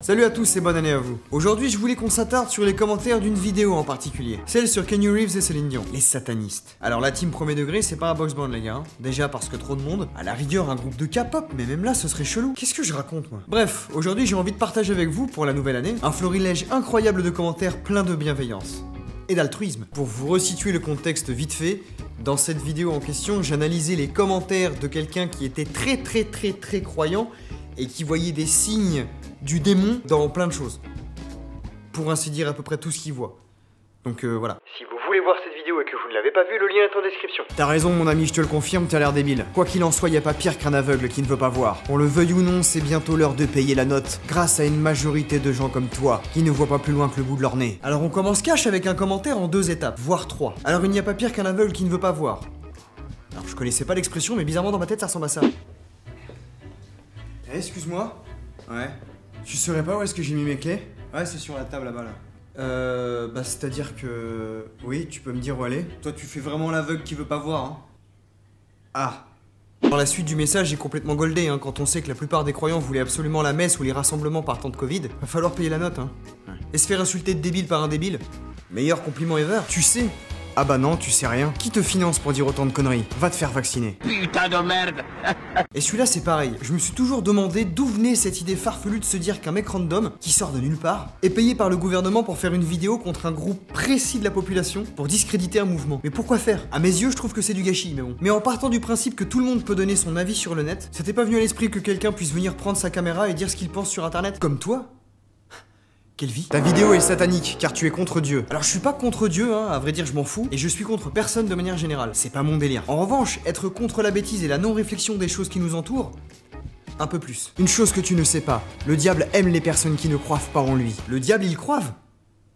Salut à tous et bonne année à vous. Aujourd'hui je voulais qu'on s'attarde sur les commentaires d'une vidéo en particulier. Celle sur Keanu Reeves et Céline Dion, les satanistes. Alors la team premier degré c'est pas un box band les gars, hein. Déjà parce que trop de monde, à la rigueur un groupe de K-pop, mais même là ce serait chelou. Qu'est-ce que je raconte moi? Bref, aujourd'hui j'ai envie de partager avec vous pour la nouvelle année un florilège incroyable de commentaires plein de bienveillance et d'altruisme. Pour vous resituer le contexte vite fait, dans cette vidéo en question j'analysais les commentaires de quelqu'un qui était très croyant et qui voyait des signes du démon dans plein de choses. Pour ainsi dire à peu près tout ce qu'il voit. Donc voilà. Si vous voulez voir cette vidéo et que vous ne l'avez pas vue, le lien est en description. T'as raison mon ami, je te le confirme, t'as l'air débile. Quoi qu'il en soit, y a pas pire qu'un aveugle qui ne veut pas voir. Qu'on le veuille ou non, c'est bientôt l'heure de payer la note, grâce à une majorité de gens comme toi, qui ne voient pas plus loin que le bout de leur nez. Alors on commence cash avec un commentaire en 2 étapes, voire 3. Alors il n'y a pas pire qu'un aveugle qui ne veut pas voir. Alors je connaissais pas l'expression, mais bizarrement dans ma tête ça ressemble à ça. Excuse-moi. Ouais. Tu saurais pas où est-ce que j'ai mis mes clés? Ouais, c'est sur la table là-bas là. Bah c'est-à-dire que... Oui, tu peux me dire où aller? Toi tu fais vraiment l'aveugle qui veut pas voir, hein. Ah. Dans la suite du message, j'ai complètement goldé, hein, quand on sait que la plupart des croyants voulaient absolument la messe ou les rassemblements par temps de Covid. Va falloir payer la note, hein. Ouais. Et se faire insulter de débile par un débile? Meilleur compliment ever. Tu sais... Ah bah non, tu sais rien. Qui te finance pour dire autant de conneries? Va te faire vacciner. Putain de merde. Et celui-là c'est pareil. Je me suis toujours demandé d'où venait cette idée farfelue de se dire qu'un mec random, qui sort de nulle part, est payé par le gouvernement pour faire une vidéo contre un groupe précis de la population pour discréditer un mouvement. Mais pourquoi faire? À mes yeux, je trouve que c'est du gâchis, mais bon. Mais en partant du principe que tout le monde peut donner son avis sur le net, c'était pas venu à l'esprit que quelqu'un puisse venir prendre sa caméra et dire ce qu'il pense sur internet? Comme toi? Quelle vie? Ta vidéo est satanique, car tu es contre Dieu. Alors je suis pas contre Dieu, hein, à vrai dire je m'en fous, et je suis contre personne de manière générale. C'est pas mon délire. En revanche, être contre la bêtise et la non-réflexion des choses qui nous entourent, un peu plus. Une chose que tu ne sais pas, le diable aime les personnes qui ne croivent pas en lui. Le diable il croive?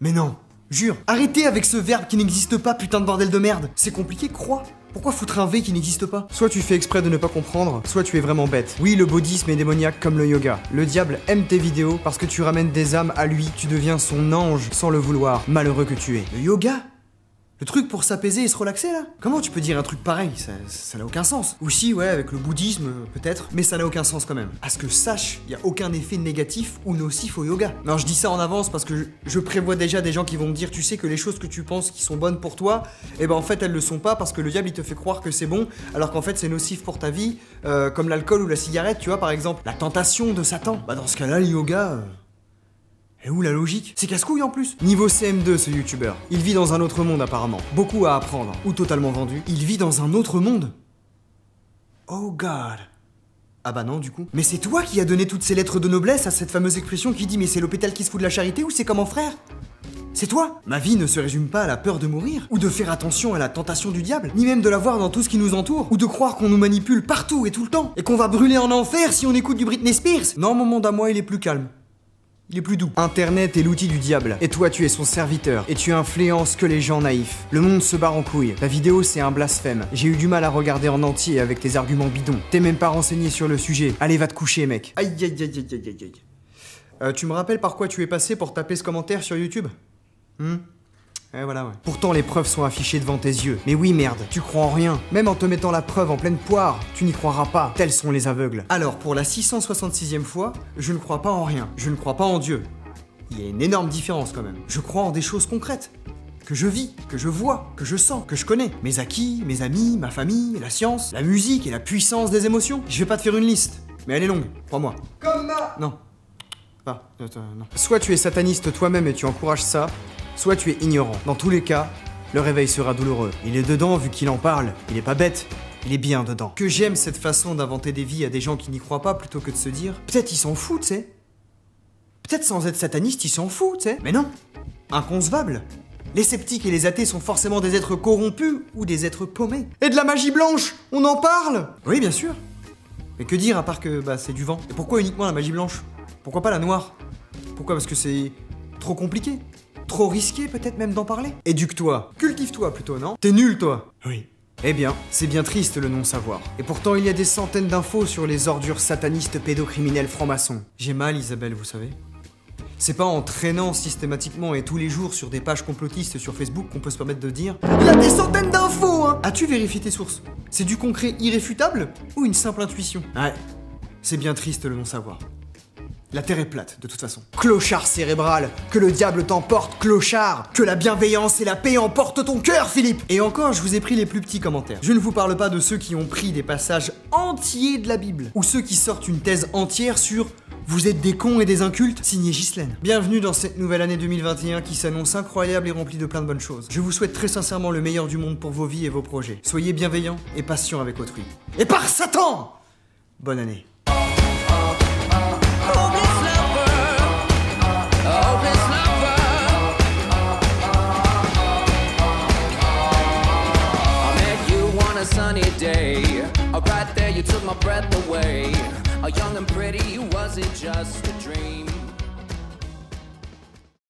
Mais non, jure. Arrêtez avec ce verbe qui n'existe pas, putain de bordel de merde. C'est compliqué, crois. Pourquoi foutre un V qui n'existe pas? Soit tu fais exprès de ne pas comprendre, soit tu es vraiment bête. Oui, le bouddhisme est démoniaque comme le yoga. Le diable aime tes vidéos parce que tu ramènes des âmes à lui, tu deviens son ange sans le vouloir, malheureux que tu es. Le yoga? Le truc pour s'apaiser et se relaxer là? Comment tu peux dire un truc pareil? Ça n'a aucun sens. Ou si, ouais, avec le bouddhisme, peut-être, mais ça n'a aucun sens quand même. À ce que je sache, y a aucun effet négatif ou nocif au yoga. Non, je dis ça en avance parce que je prévois déjà des gens qui vont me dire, tu sais que les choses que tu penses qui sont bonnes pour toi, eh ben en fait elles le sont pas parce que le diable il te fait croire que c'est bon, alors qu'en fait c'est nocif pour ta vie, comme l'alcool ou la cigarette, tu vois par exemple. La tentation de Satan. Bah dans ce cas-là, le yoga... Et où la logique? C'est casse-couille en plus. Niveau CM2 ce youtubeur. Il vit dans un autre monde apparemment. Beaucoup à apprendre. Ou totalement vendu. Il vit dans un autre monde. Oh god. Ah bah non du coup. Mais c'est toi qui as donné toutes ces lettres de noblesse à cette fameuse expression qui dit mais c'est l'hôpital qui se fout de la charité ou c'est comme un frère? C'est toi? Ma vie ne se résume pas à la peur de mourir, ou de faire attention à la tentation du diable, ni même de la voir dans tout ce qui nous entoure, ou de croire qu'on nous manipule partout et tout le temps, et qu'on va brûler en enfer si on écoute du Britney Spears. Non, mon monde à moi il est plus calme. Il est plus doux. Internet est l'outil du diable, et toi tu es son serviteur, et tu influences que les gens naïfs. Le monde se barre en couille. Ta vidéo c'est un blasphème. J'ai eu du mal à regarder en entier avec tes arguments bidons. T'es même pas renseigné sur le sujet. Allez va te coucher mec. Aïe aïe aïe aïe aïe aïe aïe. Tu me rappelles par quoi tu es passé pour taper ce commentaire sur YouTube? Voilà, ouais. Pourtant les preuves sont affichées devant tes yeux. Mais oui merde, tu crois en rien. Même en te mettant la preuve en pleine poire, tu n'y croiras pas. Tels sont les aveugles. Alors pour la 666e fois, je ne crois pas en rien. Je ne crois pas en Dieu. Il y a une énorme différence quand même. Je crois en des choses concrètes. Que je vis, que je vois, que je sens, que je connais. Mes acquis, mes amis, ma famille, la science, la musique et la puissance des émotions. Je vais pas te faire une liste, mais elle est longue, crois-moi. Comme ma... Non. Ah, non. Soit tu es sataniste toi-même et tu encourages ça, soit tu es ignorant. Dans tous les cas, le réveil sera douloureux. Il est dedans vu qu'il en parle. Il est pas bête. Il est bien dedans. Que j'aime cette façon d'inventer des vies à des gens qui n'y croient pas plutôt que de se dire peut-être ils s'en foutent, tu sais. Peut-être sans être sataniste, ils s'en foutent, tu sais. Mais non. Inconcevable. Les sceptiques et les athées sont forcément des êtres corrompus ou des êtres paumés. Et de la magie blanche, on en parle? Oui, bien sûr. Mais que dire à part que bah c'est du vent. Et pourquoi uniquement la magie blanche? Pourquoi pas la noire? Pourquoi? Parce que c'est trop compliqué. Trop risqué peut-être même d'en parler. Éduque-toi, cultive-toi plutôt, non? T'es nul toi. Oui. Eh bien, c'est bien triste le non-savoir. Et pourtant il y a des centaines d'infos sur les ordures satanistes pédocriminels francs-maçons. J'ai mal Isabelle, vous savez. C'est pas en traînant systématiquement et tous les jours sur des pages complotistes sur Facebook qu'on peut se permettre de dire il y a des centaines d'infos, hein. As-tu vérifié tes sources? C'est du concret irréfutable ou une simple intuition? Ouais, c'est bien triste le non-savoir. La terre est plate, de toute façon. Clochard cérébral, que le diable t'emporte, clochard. Que la bienveillance et la paix emportent ton cœur, Philippe. Et encore, je vous ai pris les plus petits commentaires. Je ne vous parle pas de ceux qui ont pris des passages entiers de la Bible, ou ceux qui sortent une thèse entière sur « Vous êtes des cons et des incultes » signé Ghislaine. Bienvenue dans cette nouvelle année 2021 qui s'annonce incroyable et remplie de plein de bonnes choses. Je vous souhaite très sincèrement le meilleur du monde pour vos vies et vos projets. Soyez bienveillants et patients avec autrui. Et par Satan! Bonne année. A sunny day, right there you took my breath away. A young and pretty, was it just a dream?